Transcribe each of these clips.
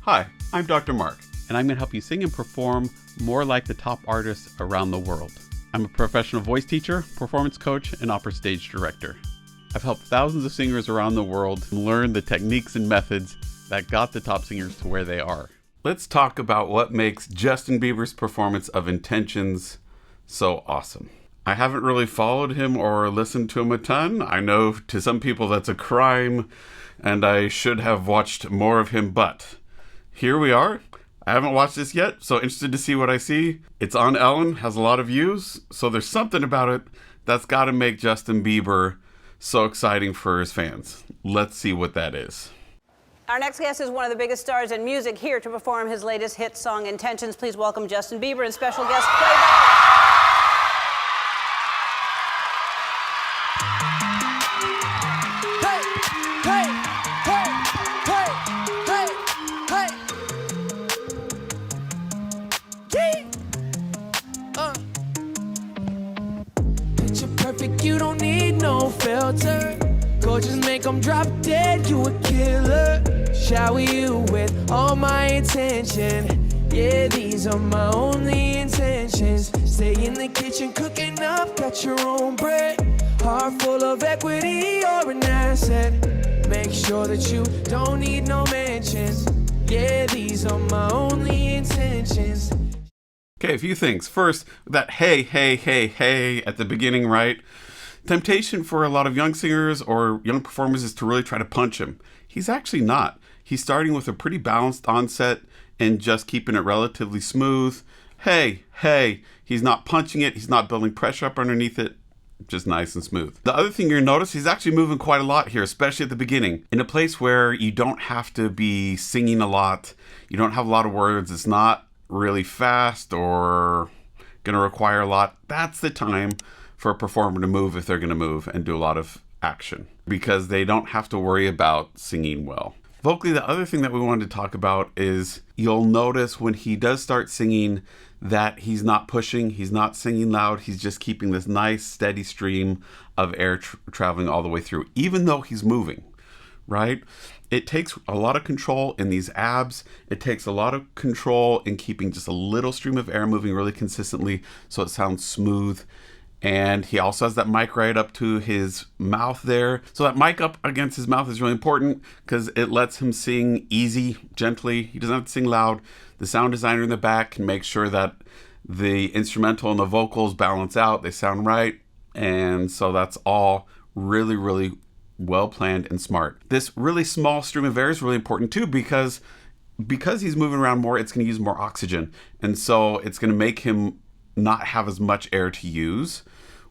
Hi, I'm Dr. Mark, and I'm going to help you sing and perform more like the top artists around the world. I'm a professional voice teacher, performance coach, and opera stage director. I've helped thousands of singers around the world learn the techniques and methods that got the top singers to where they are. Let's talk about what makes Justin Bieber's performance of Intentions so awesome. I haven't really followed him or listened to him a ton. I know to some people that's a crime, and I should have watched more of him, but here we are. I haven't watched this yet, so interested to see what I see. It's on Ellen, has a lot of views, so there's something about it that's got to make Justin Bieber so exciting for his fans. Let's see what that is. Our next guest is one of the biggest stars in music, here to perform his latest hit song, Intentions. Please welcome Justin Bieber and special guest Playback. You don't need no filter. Gorgeous, make them drop dead. You a killer. Shower you with all my attention. Yeah, these are my only intentions. Stay in the kitchen cooking up. Got your own bread. Heart full of equity, you're an asset. Make sure that you don't need no mentions. Yeah, these are my only intentions. Okay, a few things. First, that hey, hey, hey, hey at the beginning, right? Temptation for a lot of young singers or young performers is to really try to punch him. He's actually not. He's starting with a pretty balanced onset and just keeping it relatively smooth. Hey, hey. He's not punching it. He's not building pressure up underneath it. Just nice and smooth. The other thing you're gonna notice, he's actually moving quite a lot here, especially at the beginning. In a place where you don't have to be singing a lot. You don't have a lot of words. It's not really fast or gonna require a lot. That's the time for a performer to move if they're going to move and do a lot of action because they don't have to worry about singing well. Vocally, the other thing that we wanted to talk about is you'll notice when he does start singing that he's not pushing, he's not singing loud, he's just keeping this nice steady stream of air traveling all the way through, even though he's moving, right? It takes a lot of control in these abs. It takes a lot of control in keeping just a little stream of air moving really consistently so it sounds smooth. And he also has that mic right up to his mouth there. So that mic up against his mouth is really important because it lets him sing easy, gently. He doesn't have to sing loud. The sound designer in the back can make sure that the instrumental and the vocals balance out. They sound right. And so that's all really, really well planned and smart. This really small stream of air is really important too because he's moving around more, it's going to use more oxygen. And so it's going to make him not have as much air to use,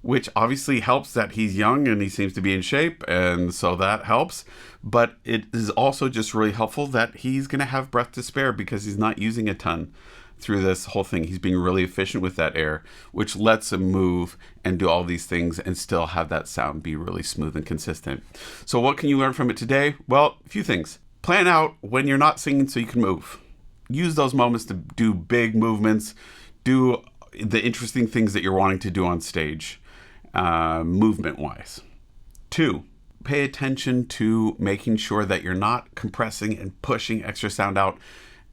which obviously helps that he's young and he seems to be in shape, and so that helps. But it is also just really helpful that he's going to have breath to spare because he's not using a ton through this whole thing. He's being really efficient with that air, which lets him move and do all these things and still have that sound be really smooth and consistent. So what can you learn from it today? Well, a few things. Plan out when you're not singing so you can move. Use those moments to do big movements, do the interesting things that you're wanting to do on stage, movement-wise. 2, pay attention to making sure that you're not compressing and pushing extra sound out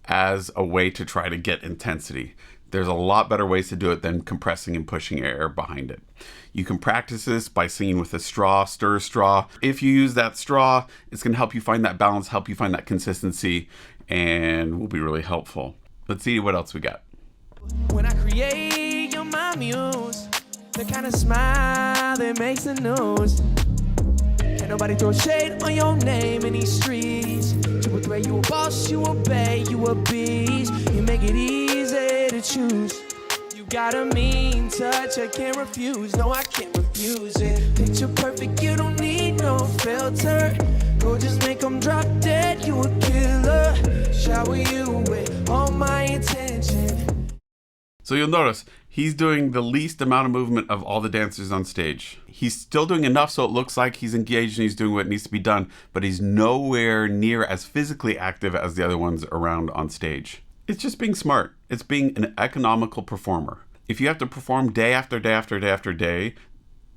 as a way to try to get intensity. There's a lot better ways to do it than compressing and pushing air behind it. You can practice this by singing with a straw, stir straw. If you use that straw, it's going to help you find that balance, help you find that consistency, and will be really helpful. Let's see what else we got. When I create, you're my muse. The kind of smile that makes the news. Can't nobody throw shade on your name in these streets. You a threat, you a boss, you obey, you a beast. You make it easy to choose. You got a mean touch, I can't refuse. No, I can't refuse it. Picture perfect, you don't need no filter. Go just make them drop dead, you a killer. Shower you with all my attention. So you'll notice he's doing the least amount of movement of all the dancers on stage. He's still doing enough so it looks like he's engaged and he's doing what needs to be done, but he's nowhere near as physically active as the other ones around on stage. It's just being smart. It's being an economical performer. If you have to perform day after day after day after day,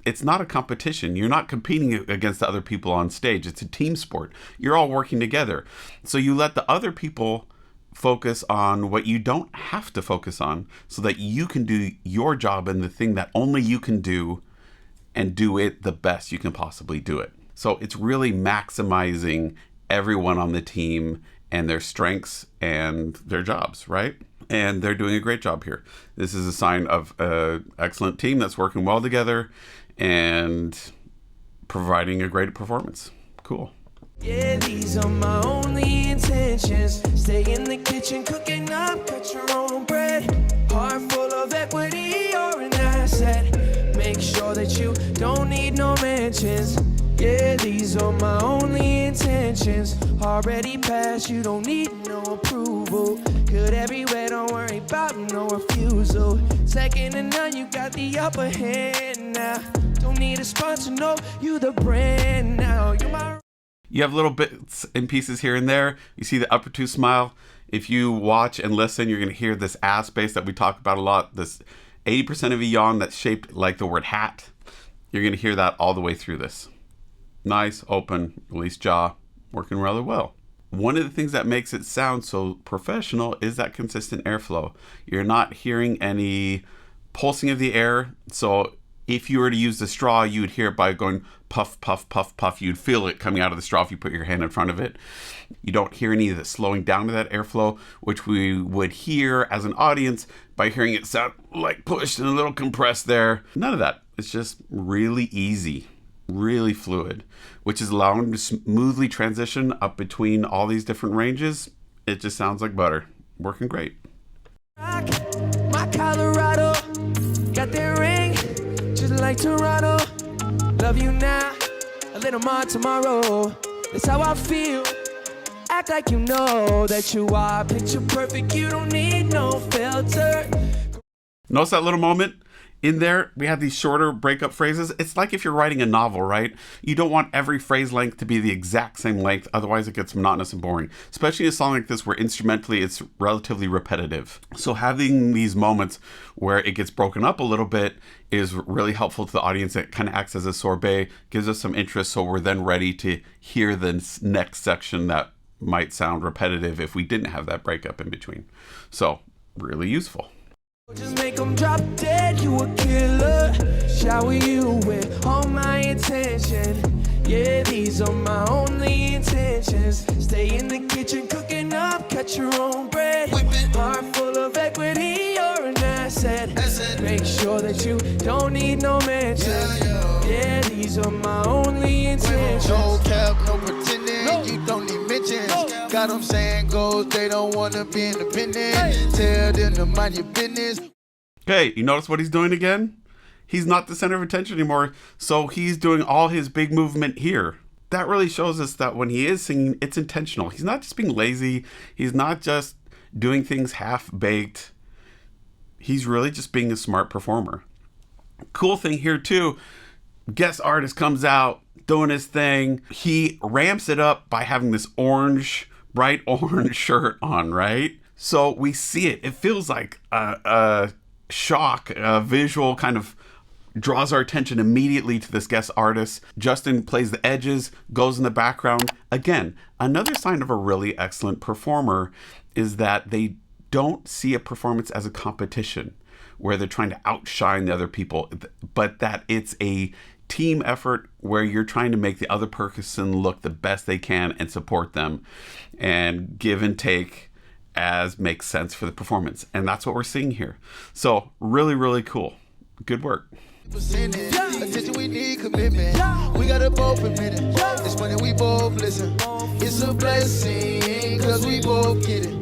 it's not a competition. You're not competing against the other people on stage. It's a team sport. You're all working together. So you let the other people focus on what you don't have to focus on so that you can do your job and the thing that only you can do and do it the best you can possibly do it. So it's really maximizing everyone on the team and their strengths and their jobs, right? And they're doing a great job here. This is a sign of an excellent team that's working well together and providing a great performance. Cool. Yeah, these are my only intentions. Stay in the kitchen, cooking up, cut your own bread. Heart full of equity, you're an asset. Make sure that you don't need no mentions. Yeah, these are my only intentions. Already passed, you don't need no approval. Good everywhere, don't worry about no refusal. Second to none, you got the upper hand now. Don't need a sponsor, no, you the brand now. You're my... You have little bits and pieces here and there. You see the upper two smile. If you watch and listen, you're going to hear this ass bass that we talk about a lot. This 80% of a yawn that's shaped like the word hat. You're going to hear that all the way through this. Nice, open, release jaw, working rather well. One of the things that makes it sound so professional is that consistent airflow. You're not hearing any pulsing of the air. So if you were to use the straw, you would hear it by going puff, puff, puff, puff. You'd feel it coming out of the straw if you put your hand in front of it. You don't hear any of the slowing down of that airflow, which we would hear as an audience by hearing it sound like pushed and a little compressed there. None of that. It's just really easy, really fluid, which is allowing to smoothly transition up between all these different ranges. It just sounds like butter. Working great. My Colorado got that ring just like Toronto. Love you now, a little more tomorrow. That's how I feel. Act like you know that you are picture perfect. You don't need no filter. Notice that little moment in there? We have these shorter breakup phrases. It's like if you're writing a novel, right? You don't want every phrase length to be the exact same length, otherwise it gets monotonous and boring. Especially a song like this where instrumentally it's relatively repetitive. So having these moments where it gets broken up a little bit is really helpful to the audience. It kind of acts as a sorbet, gives us some interest, so we're then ready to hear the next section that might sound repetitive if we didn't have that breakup in between. So really useful. Just make them drop dead, you a killer. Shower you with all my attention. Yeah, these are my only intentions. Stay in the kitchen, cooking up, cut your own bread. Heart full of equity, you're an asset. Make sure that you don't need no mentions. Yeah, these are my only intentions. No cap, no pretending, you don't need mentions. Got them saying goals, they don't want to be independent. Tell them to mind your business. Okay, you notice what he's doing again? He's not the center of attention anymore, so he's doing all his big movement here. That really shows us that when he is singing, it's intentional. He's not just being lazy. He's not just doing things half-baked. He's really just being a smart performer. Cool thing here, too, guest artist comes out doing his thing. He ramps it up by having this bright orange shirt on, right? So we see it. It feels like a shock, a visual kind of draws our attention immediately to this guest artist. Justin plays the edges, goes in the background. Again, another sign of a really excellent performer is that they don't see a performance as a competition where they're trying to outshine the other people, but that it's a team effort where you're trying to make the other person look the best they can and support them and give and take as makes sense for the performance. And that's what we're seeing here. So really, really cool. Good work. Attention, we need commitment. We gotta both admit it. It's funny, we both listen. It's a blessing, cause we both get it.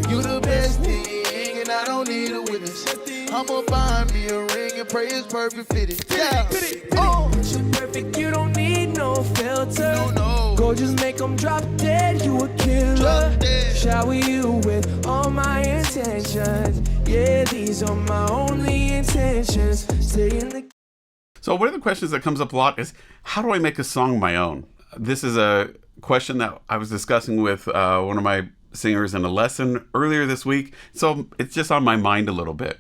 You the best thing, and I don't need a witness. I'ma find me a ring and pray it's perfect fitted. Yeah. Oh, you're perfect, you don't need no filter. No. Go just make them drop dead, you a killer. Drop dead. Shower you with all my intentions. Yeah, these are my only intentions. Stay in the... So one of the questions that comes up a lot is, how do I make a song my own? This is a question that I was discussing with one of my singers in a lesson earlier this week. So it's just on my mind a little bit.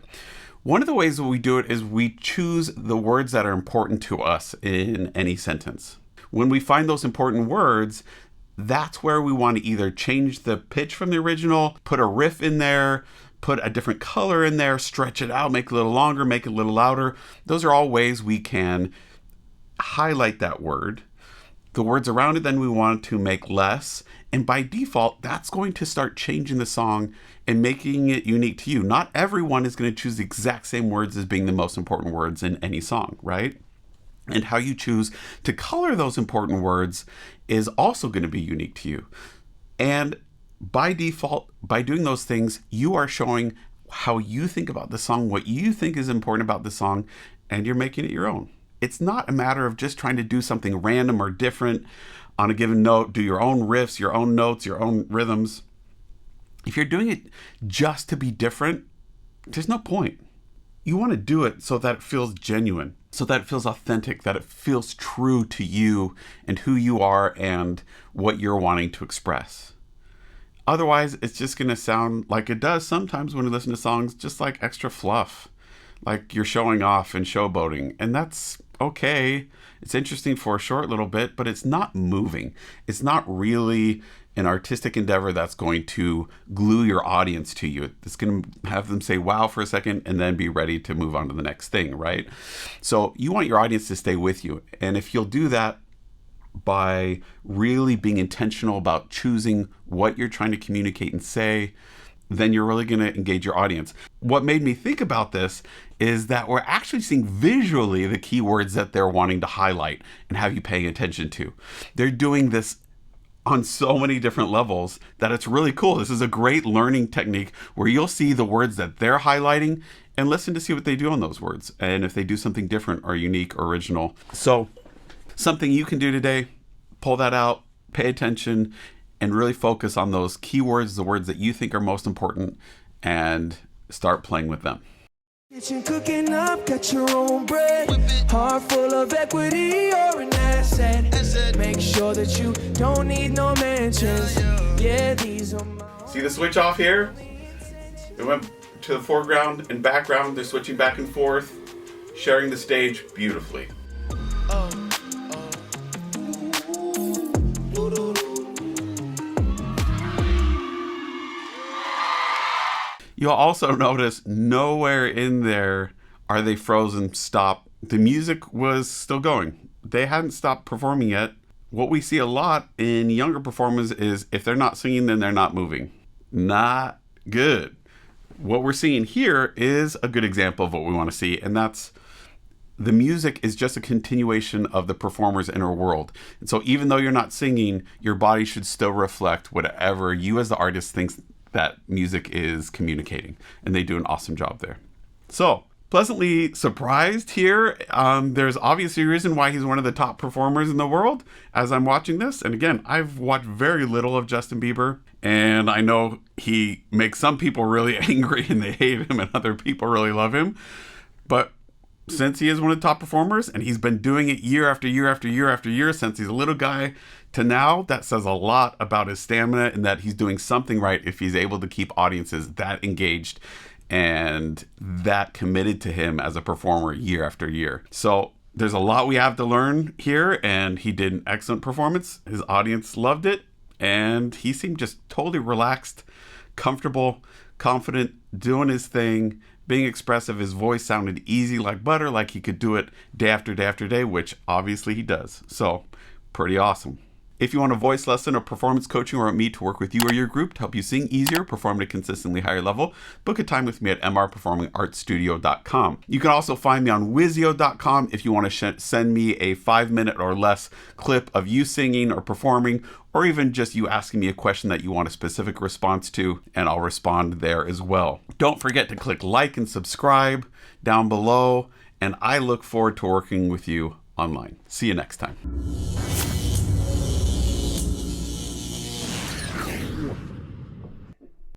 One of the ways that we do it is we choose the words that are important to us in any sentence. When we find those important words, That's where we want to either change the pitch from the original, put a riff in there, put a different color in there, stretch it out, make it a little longer, make it a little louder. Those are all ways we can highlight that word. The words around it, then we want to make less. And by default, that's going to start changing the song and making it unique to you. Not everyone is going to choose the exact same words as being the most important words in any song, right? And how you choose to color those important words is also going to be unique to you. And by default, by doing those things, you are showing how you think about the song, what you think is important about the song, and you're making it your own. It's not a matter of just trying to do something random or different on a given note, do your own riffs, your own notes, your own rhythms. If you're doing it just to be different, there's no point. You want to do it so that it feels genuine, so that it feels authentic, that it feels true to you and who you are and what you're wanting to express. Otherwise, it's just going to sound like it does sometimes when you listen to songs, just like extra fluff, like you're showing off and showboating. And that's okay. It's interesting for a short little bit, but it's not moving. It's not really an artistic endeavor that's going to glue your audience to you. It's going to have them say wow for a second and then be ready to move on to the next thing, right? So you want your audience to stay with you. And if you'll do that by really being intentional about choosing what you're trying to communicate and say, then you're really going to engage your audience. What made me think about this is that we're actually seeing visually the keywords that they're wanting to highlight and have you paying attention to. They're doing this on so many different levels that it's really cool. This is a great learning technique where you'll see the words that they're highlighting and listen to see what they do on those words and if they do something different or unique or original. So something you can do today, pull that out, pay attention, and really focus on those keywords, the words that you think are most important, and start playing with them. Kitchen cooking up, got your own bread. Heart full of equity or an asset. Make sure that you don't need no mentions. Yeah, these are my... See the switch off here? It went to the foreground and background. They're switching back and forth, sharing the stage beautifully. You'll also notice nowhere in there are they frozen, stop. The music was still going. They hadn't stopped performing yet. What we see a lot in younger performers is if they're not singing, then they're not moving. Not good. What we're seeing here is a good example of what we want to see, and that's the music is just a continuation of the performer's inner world. And so even though you're not singing, your body should still reflect whatever you as the artist thinks that music is communicating, and they do an awesome job there. So pleasantly surprised here. There's obviously a reason why he's one of the top performers in the world as I'm watching this. And again, I've watched very little of Justin Bieber, and I know he makes some people really angry and they hate him, and other people really love him. But since he is one of the top performers and he's been doing it year after year after year after year since he's a little guy to now, that says a lot about his stamina and that he's doing something right if he's able to keep audiences that engaged and that committed to him as a performer year after year. So there's a lot we have to learn here, and he did an excellent performance. His audience loved it, and he seemed just totally relaxed, comfortable, confident, doing his thing, being expressive. His voice sounded easy like butter, like he could do it day after day after day, which obviously he does. So pretty awesome. If you want a voice lesson or performance coaching or want me to work with you or your group to help you sing easier, perform at a consistently higher level, book a time with me at mrperformingartstudio.com. You can also find me on wizio.com if you want to send me a 5-minute or less clip of you singing or performing, or even just you asking me a question that you want a specific response to, and I'll respond there as well. Don't forget to click like and subscribe down below, and I look forward to working with you online. See you next time.